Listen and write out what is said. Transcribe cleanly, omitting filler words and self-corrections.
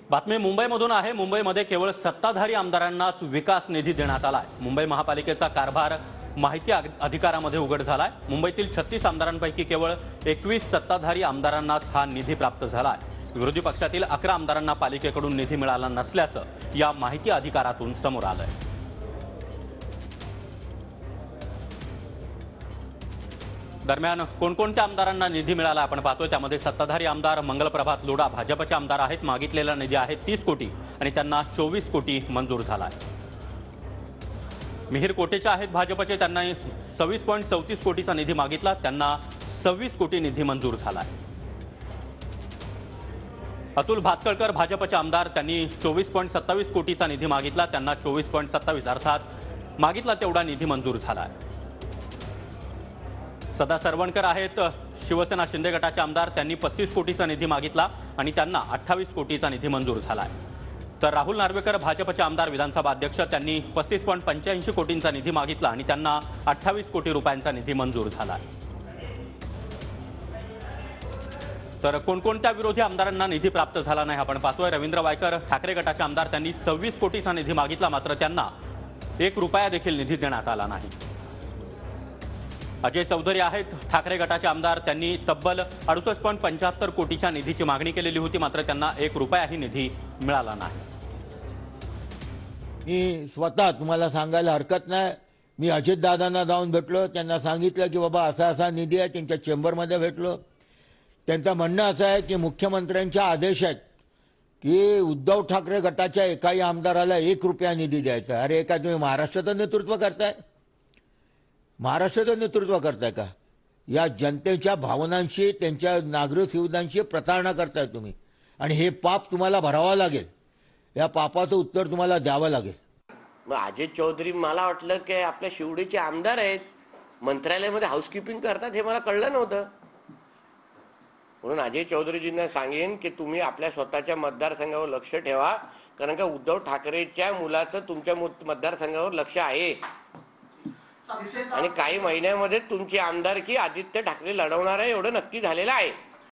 बातमी मुंबईमधून आहे। मुंबईमध्ये केवळ सत्ताधारी आमदारांनाच विकास निधी देण्यात आलाय। मुंबई महापालिकेचा कारभार माहिती अधिकारामध्ये उघड झालाय। मुंबईतील 36 आमदारांपैकी केवळ 21 सत्ताधारी आमदारांनाच हा निधी प्राप्त झालाय। विरोधी पक्षातील 11 आमदारांना पालिकेकडून निधी मिळाला नसल्याचं या माहिती अधिकारातून समोर आलंय। दरम्यान कोणकोणत्या आमदारांना निधी मिळाला आपण पाहतोय। त्यामध्ये सत्ताधारी आमदार मंगलप्रभात लोढा भाजपचे आमदार आहेत। मागितलेला निधी आहे 30 कोटी आणि त्यांना 24 कोटी मंजूर झालाय। मिहिर कोटेचे आहेत भाजपचे, त्यांना 26.34 कोटीचा निधी मागितला, त्यांना 26 कोटी निधी मंजूर झालाय। अतुल भातखळकर भाजपचे आमदार, त्यांनी 24.27 कोटीचा निधी मागितला, त्यांना 24.27 अर्थात मागितला तेवढा निधी मंजूर झालाय। सदा सरवणकर आहेत शिवसेना शिंदे गटाचे आमदार, त्यांनी 35 कोटीचा निधी मागितला आणि त्यांना 28 कोटीचा निधी मंजूर झालाय। तर राहुल नार्वेकर भाजपचे आमदार विधानसभा अध्यक्ष, त्यांनी 35.85 कोटींचा निधी मागितला आणि त्यांना 28 कोटी रुपयांचा निधी मंजूर झालाय। तर कोणकोणत्या विरोधी आमदारांना निधी प्राप्त झाला नाही आपण पाहतोय। रवींद्र वायकर ठाकरे गटाचे आमदार, त्यांनी 26 कोटीचा निधी मागितला, मात्र त्यांना 1 रुपया देखील निधी देण्यात आला नाही। अजय चौधरी आहेत ठाकरे गटाचे आमदार, त्यांनी तब्बल 68.75 कोटीच्या निधीची मागणी केलेली होती, मात्र त्यांना 1 रुपयाही निधी मिळाला नाही। मी स्वतः तुम्हाला सांगायला हरकत नाही, मी अजितदादांना जाऊन भेटलो, त्यांना सांगितलं की बाबा असा असा निधी आहे। त्यांच्या चेंबरमध्ये भेटलो, त्यांचं म्हणणं असं आहे की मुख्यमंत्र्यांच्या आदेश आहेत की उद्धव ठाकरे गटाच्या एकाही आमदाराला 1 रुपया निधी द्यायचा। अरे काय तुम्ही महाराष्ट्राचं नेतृत्व करताय? महाराष्ट्राचं नेतृत्व करताय का? या जनतेच्या भावनांशी, त्यांच्या नागरिक सुविधांशी प्रतारणा करताय तुम्ही, आणि हे पाप तुम्हाला भरावं लागेल। या पापाचं उत्तर तुम्हाला द्यावं लागेल। मग अजय चौधरी मला वाटलं की आपल्या शिवडीचे आमदार आहेत, मंत्रालयामध्ये हाऊसकीपिंग करतात, हे मला कळलं नव्हतं। म्हणून अजय चौधरीजींना सांगेन की तुम्ही आपल्या स्वतःच्या मतदारसंघावर लक्ष ठेवा, कारण का उद्धव ठाकरेच्या मुलाचं तुमच्या मतदारसंघावर लक्ष आहे आणि काही महिन्यामध्ये तुमची आमदारकी आदित्य ठाकरे लढवणार आहे, एवढं नक्की झालेलं आहे।